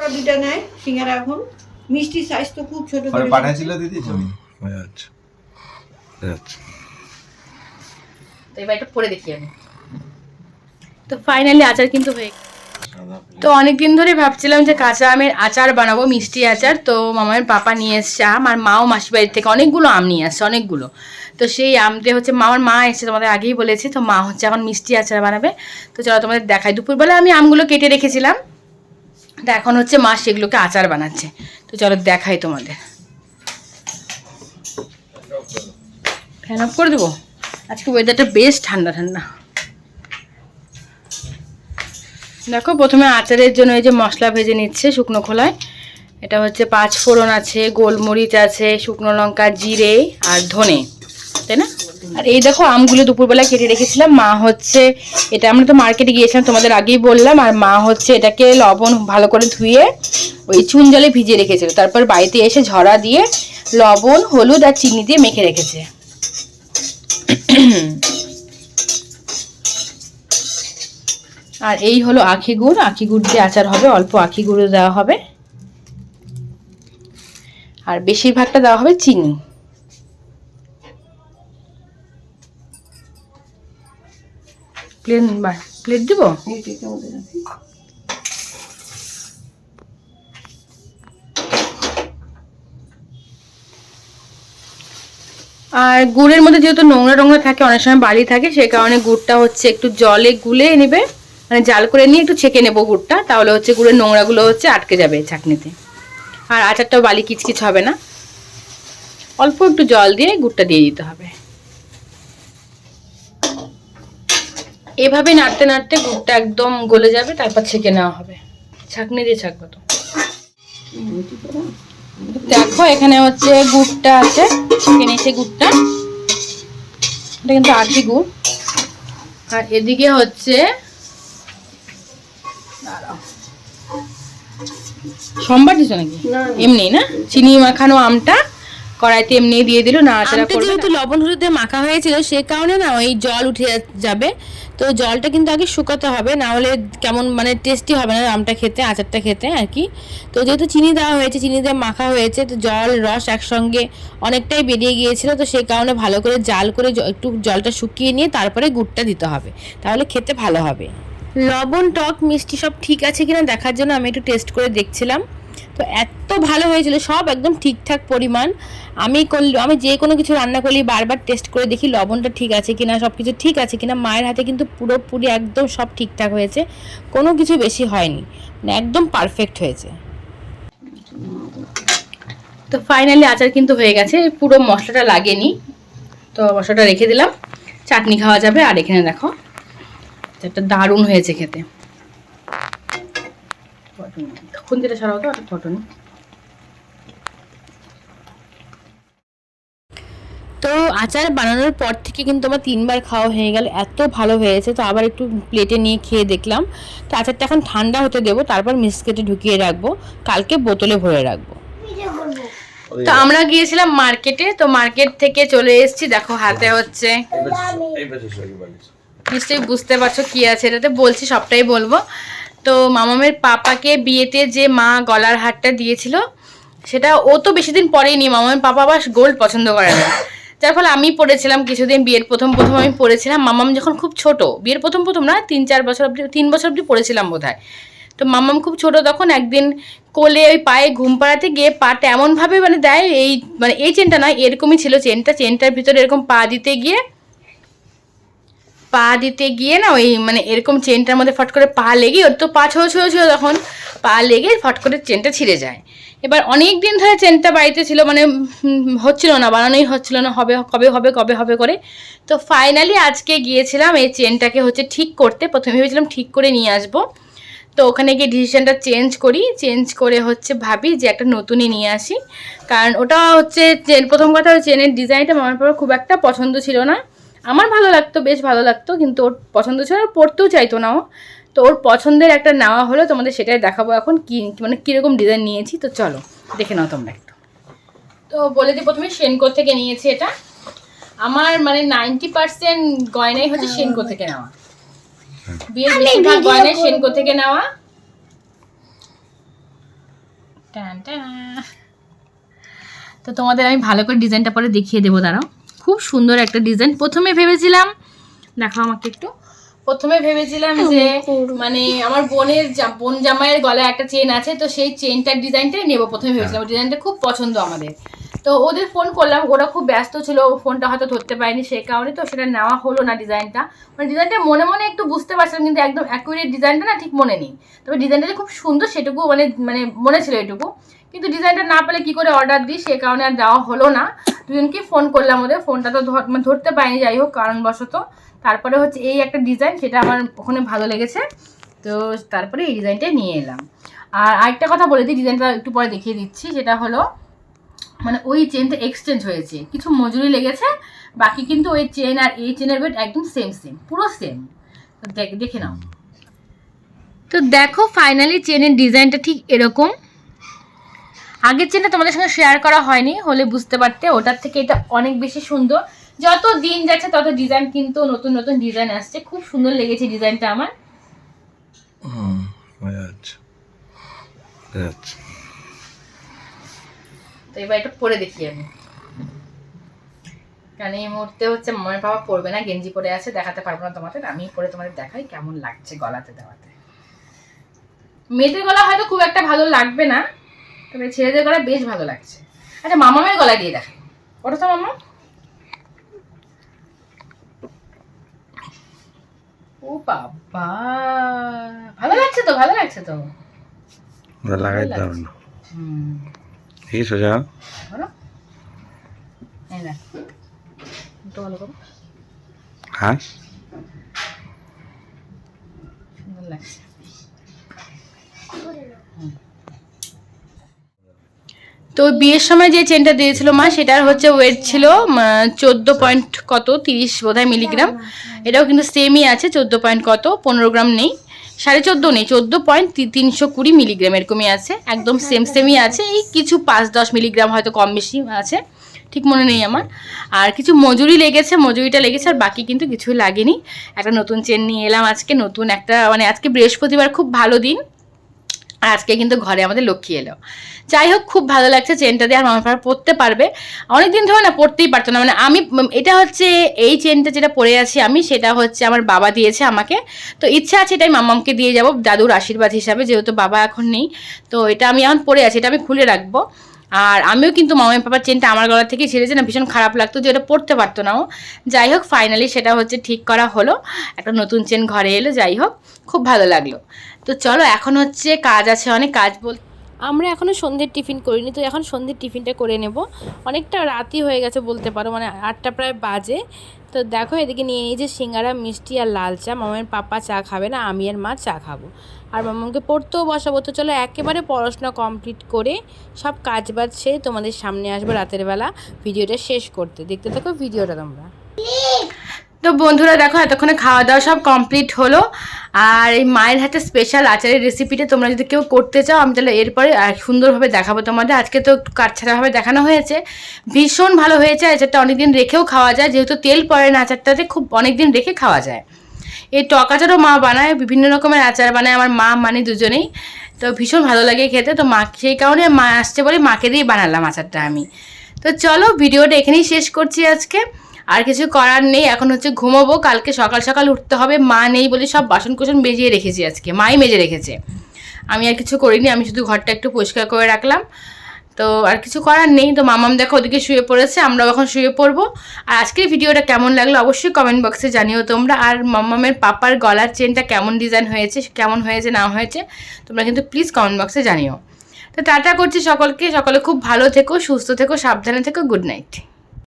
টাকা দুইটা নেয় সিঙ্গারা এখন। মিষ্টি সাইজ তো খুব ছোট করে পাঠাইছিল দিদি তুমি। আচ্ছা আচ্ছা, তো এবার এটা পরে দেখি আমি। তো ফাইনালি আচার কিন্তু হয়ে গেছে। তো অনেকদিন ধরে ভাবছিলাম যে কাঁচা আমের আচার বানাবো, মিষ্টি আচার। তো মামার পাপা নিয়ে এসছে আম, আর মাও মাসির বাড়ির থেকে অনেকগুলো আম নিয়ে আসছে, অনেকগুলো। তো সেই আমতে হচ্ছে মামার মা এসছে, তোমাদের আগেই বলেছি। তো মা হচ্ছে এখন মিষ্টি আচার বানাবে। তো চলো তোমাদের দেখাই। দুপুরবেলা আমি আমগুলো কেটে রেখেছিলাম, তো এখন হচ্ছে মা সেগুলোকে আচার বানাচ্ছে। তো চলো দেখাই তোমাদের। ফ্যান অফ করে দেবো, আজকে ওয়েদারটা বেশ ঠান্ডা ঠান্ডা। দেখো প্রথমে আচারের জন্য এই যে মশলা ভেজে নিচ্ছে শুকনো খোলায়। এটা হচ্ছে 5 ফোড়ন আছে, গোলমরিচ আছে, শুকনো লঙ্কা, জিরে আর ধনে, তাই না? আর এই দেখো আমগুলো দুপুরবেলা কেটে রেখেছিলাম। মা হচ্ছে এটা, আমরা তো মার্কেটে গিয়েছিলাম তোমাদের আগেই বললাম, আর মা হচ্ছে এটাকে লবণ ভালো করে ধুয়ে ওই চুন জলে ভিজিয়ে রেখেছিল। তারপর বাড়িতে এসে ঝরা দিয়ে লবণ, হলুদ আর চিনি দিয়ে মেখে রেখেছে। আর এই হলো আখি গুড়, আখি গুড় দিয়ে আচার হবে। অল্প আখি গুঁড়ো দেওয়া হবে, আর বেশিরভাগটা দেওয়া হবে চিনি। প্লেট দিব। আর গুড়ের মধ্যে যেহেতু নোংরা টোংরা থাকে, অনেক সময় বালি থাকে, সেই কারণে গুড়টা হচ্ছে একটু জলে গুলে নেবে, মানে জাল করে নিয়ে একটু ছেঁকে নেবো গুড়টা, তাহলে হচ্ছে গুড়ের নোংরাগুলো হচ্ছে আটকে যাবে ছাঁকনিতে। আর আচারটাও বালি কিচকিচ হবে না। অল্প একটু জল দিয়ে গুড়টা দিয়ে দিতে হবে। এভাবে নাড়তে নাড়তে গুড়টা একদম গলে যাবে, তারপর ছেঁকে নেওয়া হবে। ছাঁকনি দিয়ে ছাঁকবো তো। দেখো এখানে হচ্ছে গুড়টা আছে, ছেঁকে নিয়েছে গুড়টা। এটা কিন্তু আখি গুড়। আর এদিকে হচ্ছে সোমবার দিছো নাকি? এমনি না, চিনি মাখানো আমটা কড়াইতে এমনি দিয়ে দিল, নাড়াচাড়া করবে। যেহেতু লবণ হলুদ দিয়ে মাখা হয়েছিল সে কারণে না ওই জল উঠে যাবে। তো জলটা কিন্তু আগে শুকাতে হবে, না হলে কেমন মানে টেস্টি হবে না আমটা খেতে, আচারটা খেতে আর কি। তো যেহেতু চিনি দেওয়া হয়েছে, চিনি দিয়ে মাখা হয়েছে, তো জল রস একসঙ্গে অনেকটাই বেরিয়ে গিয়েছিল। তো সেই কারণে ভালো করে জাল করে একটু জলটা শুকিয়ে নিয়ে তারপরে গুড়টা দিতে হবে, তাহলে খেতে ভালো হবে। লবণ, টক, মিষ্টি সব ঠিক আছে কিনা দেখার জন্য আমি একটু টেস্ট করে দেখছিলাম। তো এত ভালো হয়েছিল, সব একদম ঠিকঠাক পরিমাণ। আমি যে কোনো কিছু রান্না করলে বারবার টেস্ট করে দেখি লবণটা ঠিক আছে কিনা, সব কিছু ঠিক আছে কিনা। মায়ের হাতে কিন্তু পুরোপুরি একদম সব ঠিকঠাক হয়েছে, কোনো কিছু বেশি হয়নি, মানে একদম পারফেক্ট হয়েছে। তো ফাইনালি আচার কিন্তু হয়ে গেছে, পুরো মশলাটা লাগেনি। তো মশলাটা রেখে দিলাম, চাটনি খাওয়া যাবে। আর এখানে দেখো একটা দারুণ হয়েছে খেতে। তখন যেটা সারা হতো কটন। তো আচার বানানোর পর থেকে কিন্তু আমার 3বার খাওয়া হয়ে গেল, এত ভালো হয়েছে। তো আবার একটু প্লেটে নিয়ে খেয়ে দেখলাম। তো আচারটা এখন ঠান্ডা হতে দেবো, তারপর মিক্সিতে ঢুকিয়ে রাখবো, কালকে বোতলে ভরে রাখবো। তো আমরা গিয়েছিলাম মার্কেটে, তো মার্কেট থেকে চলে এসেছি। দেখো হাতে হচ্ছে, নিশ্চয়ই বুঝতে পারছো কি আছে এটাতে, বলছি সবটাই বলবো। তো মামামের পাপাকে বিয়েতে যে মা গলার হারটা দিয়েছিল, সেটা ও তো বেশি দিন পরেই নি। মামামের পাপা আবার গোল্ড পছন্দ করে না, যার ফলে আমি পড়েছিলাম কিছুদিন। বিয়ের প্রথম আমি পড়েছিলাম, মামাম যখন খুব ছোট, বিয়ের প্রথম না 3-4 বছর অবধি, 3 বছর অবধি পড়েছিলাম বোধহয়। তো মামাম খুব ছোট তখন, একদিন কোলে ওই পায়ে ঘুম পাড়াতে গিয়ে পাটা এমনভাবে মানে দেয়, এই চেনটা নয়, এরকমই ছিল চেনটার ভিতরে এরকম পা দিতে গিয়ে না ওই মানে এরকম চেনটার মধ্যে ফট করে পা লেগে, ওর তো পা ছিল তখন, পা লেগে ফট করে চেনটা ছিঁড়ে যায়। এবার অনেক দিন ধরে চেনটা বাড়িতে ছিল, মানে হচ্ছিল না, বানানোই হচ্ছিল না, কবে হবে করে। তো ফাইনালি আজকে গিয়েছিলাম এই চেনটাকে হচ্ছে ঠিক করতে। প্রথমে ভেবেছিলাম ঠিক করে নিয়ে আসবো, তো ওখানে গিয়ে ডিসিশনটা চেঞ্জ করে হচ্ছে ভাবি যে একটা নতুনই নিয়ে আসি। কারণ ওটা হচ্ছে প্রথম কথা, চেনের ডিজাইনটা আমার পর খুব একটা পছন্দ ছিল না। আমার ভালো লাগতো, বেশ ভালো লাগতো, কিন্তু ওর পছন্দ ছিল না, পড়তেও চাইতো না ও। তো ওর পছন্দের একটা নেওয়া হলো, তোমাদের সেটাই দেখাবো এখন কি মানে কীরকম ডিজাইন নিয়েছি। তো চলো দেখে নাও তোমরা একটু। তো বলে দিই, প্রথমে সেনকো থেকে নিয়েছি এটা। আমার মানে 90% গয়নাই হচ্ছে সেনকো থেকে নেওয়া, বিয়ের বেশিরভাগ গয়নাই সেনকো থেকে নেওয়া। টান টান। তো তোমাদের আমি ভালো করে ডিজাইনটা পরে দেখিয়ে দেবো, দাঁড়াও। খুব সুন্দর একটা ডিজাইন। প্রথমে ভেবেছিলাম, দেখো আমাকে একটু, প্রথমে ভেবেছিলাম যে মানে আমার বোন জামাইয়ের গলায় একটা চেন আছে, তো সেই চেনটার ডিজাইনটাই নেবো প্রথমে ভেবেছিলাম। ডিজাইনটা খুব পছন্দ আমাদের। তো ওদের ফোন করলাম, ওরা খুব ব্যস্ত ছিল, ফোনটা হয়তো ধরতে পারেনি, সেই কারণে তো সেটা নেওয়া হলো না ডিজাইনটা। মানে ডিজাইনটা মনে মনে একটু বুঝতে পারছিলাম, কিন্তু একদম অ্যাকুরেট ডিজাইনটা না ঠিক মনে নেই। তবে ডিজাইনটা যে খুব সুন্দর সেটুকু মানে মানে মনে ছিল এটুকু, কিন্তু ডিজাইনটা না পেলে কি করে অর্ডার দিই, সেই কারণে আর দেওয়া হলো না। দুজনকে ফোন করলাম, ওদের ফোনটা তো ধরতে পারিনি, যাই হোক কারণবশত। তারপরে হচ্ছে এই একটা ডিজাইন, সেটা আমার ওখানে ভালো লেগেছে, তো তারপরে এই ডিজাইনটাই নিয়ে এলাম। আর আরেকটা কথা বলে দিই, ডিজাইনটা একটু পরে দেখিয়ে দিচ্ছি। সেটা হলো মানে ওই চেনটা এক্সচেঞ্জ হয়েছে, কিছু মজুরি লেগেছে, বাকি কিন্তু ওই চেন আর এই চেনের ওয়েট একদম সেম পুরো সেম। তো দেখে নাও। তো দেখো ফাইনালি চেনের ডিজাইনটা ঠিক এরকম। আগের চেনটা তোমাদের সঙ্গে শেয়ার করা হয়নি, হলে বুঝতে পারতে। ওটার থেকে এটা অনেক বেশি সুন্দর। যত দিন যাচ্ছে তত ডিজাইন কিন্তু নতুন নতুন ডিজাইন আসছে। খুব সুন্দর লেগেছে ডিজাইনটা আমার। তো এবার এটা পরে দেখি আমি, কারণ এই মুহূর্তে হচ্ছে মামার বাবা পরবে না, গেঞ্জি পরে আছে, দেখাতে পারবো না তোমাদের। আমি পরে তোমাদের দেখাই কেমন লাগছে গলাতে দেওয়াতে। মেয়েদের গলা হয়তো খুব একটা ভালো লাগবে না, তবে ছেলেদের গলা বেশ ভালো লাগছে। আচ্ছা মামামের গলা দিয়ে দেখাই, ওটা তো মামা। ও বাবা, ভালো লাগছে তো, ভালো লাগছে তো। লাগাই দাও না। এই সোজা বলো এই না তো ভালো করো। হ্যাঁ সুন্দর লাগছে। তো বিয়ের সময় যে চেনটা দিয়েছিল মা, সেটার হচ্ছে ওয়েট ছিল 14 পয়েন্ট কত 30 বোধহয় মিলিগ্রাম। এটাও কিন্তু সেমই আছে, 14 পয়েন্ট কত 15 গ্রাম নেই, 14.5 নেই, 14.320 মিলিগ্রাম এরকমই আছে, একদম সেমই আছে। এই কিছু 5-10 মিলিগ্রাম হয়তো কম বেশি আছে, ঠিক মনে নেই আমার। আর কিছু মজুরিটা লেগেছে, আর বাকি কিন্তু কিছুই লাগেনি। একটা নতুন চেন নিয়ে এলাম আজকে, নতুন একটা মানে আজকে বৃহস্পতিবার, খুব ভালো দিন। আর আজকে কিন্তু ঘরে আমাদের লক্ষ্মী এলো। যাই হোক খুব ভালো লাগছে চেনটা দিয়ে, আর মামার পাড়া পরতে পারবে। অনেকদিন ধরে না পরতেই পারতো না, মানে আমি এটা হচ্ছে এই চেনটা যেটা পরে আছি আমি, সেটা হচ্ছে আমার বাবা দিয়েছে আমাকে। তো ইচ্ছা আছে এটাই মামামকে দিয়ে যাব দাদুর আশীর্বাদ হিসাবে, যেহেতু বাবা এখন নেই। তো এটা আমি এখন পরে আছি, এটা আমি খুলে রাখবো। আর আমিও কিন্তু মামার পাপার চেনটা আমার গলা থেকে ছেড়েছে না, ভীষণ খারাপ লাগতো যে ওটা পরতে পারতো না ও। যাই হোক ফাইনালি সেটা হচ্ছে ঠিক করা হলো, একটা নতুন চেন ঘরে এলো। যাই হোক খুব ভালো লাগলো। তো চলো এখন হচ্ছে কাজ আছে, অনেক কাজ আমরা এখনও সন্ধ্যের টিফিন করিনি, তো এখন সন্ধ্যের টিফিনটা করে নেব। অনেকটা রাতই হয়ে গেছে বলতে পারো, মানে 8টা প্রায় বাজে। তো দেখো এদিকে নিয়ে নিয়েছে সিঙ্গারা, মিষ্টি আর লাল চা। মামার পাপা চা খাবে না, আমি আর মা চা খাবো, আর মামাকে পড়তেও বসাবো। তো চলো একেবারে পড়াশোনা কমপ্লিট করে সব কাজ বাজ সেরে তোমাদের সামনে আসবো রাতের বেলা ভিডিওটা শেষ করতে। দেখতে থাকো ভিডিওটা তোমরা। তো বন্ধুরা দেখো এতক্ষণে খাওয়া দাওয়া সব কমপ্লিট হলো, আর এই মায়ের হাতে স্পেশাল আচারের রেসিপিটা তোমরা যদি কেউ করতে চাও, আমি তাহলে এরপরে সুন্দরভাবে দেখাবো তোমাদের। আজকে তো কাটছাড়াভাবে দেখানো হয়েছে, ভীষণ ভালো হয়েছে। আচারটা অনেকদিন রেখেও খাওয়া যায়, যেহেতু তেল পড়ে না আচারটাতে, খুব অনেকদিন রেখে খাওয়া যায়। এই টক আচারও মা বানায়, বিভিন্ন রকমের আচার বানায় আমার মা মানে দুজনেই। তো ভীষণ ভালো লাগে খেতে। তো মা সেই কারণে মা আসছে বলে মাকে দিয়ে বানালাম আচারটা আমি। তো চলো ভিডিওটা এখানেই শেষ করছি আজকে, আর কিছু করার নেই। এখন হচ্ছে ঘুমোবো, কালকে সকাল সকাল উঠতে হবে। মা নেই বলে সব বাসন কোসন মেজিয়ে রেখেছি, আজকে মাই মেজে রেখেছে, আমি আর কিছু করিনি। আমি শুধু ঘরটা একটু পরিষ্কার করে রাখলাম, তো আর কিছু করার নেই। তো মামাম দেখো ওদিকে শুয়ে পড়েছে, আমরাও এখন শুয়ে পড়বো। আর আজকের ভিডিওটা কেমন লাগলো অবশ্যই কমেন্ট বক্সে জানিও তোমরা। আর মামামের পাপার গলার চেনটা কেমন ডিজাইন হয়েছে, কেমন হয়েছে না হয়েছে তোমরা কিন্তু প্লিজ কমেন্ট বক্সে জানিও। তো টাটা করছি সকলকে, সকলে খুব ভালো থেকো, সুস্থ থেকো, সাবধানে থেকো, গুড নাইট।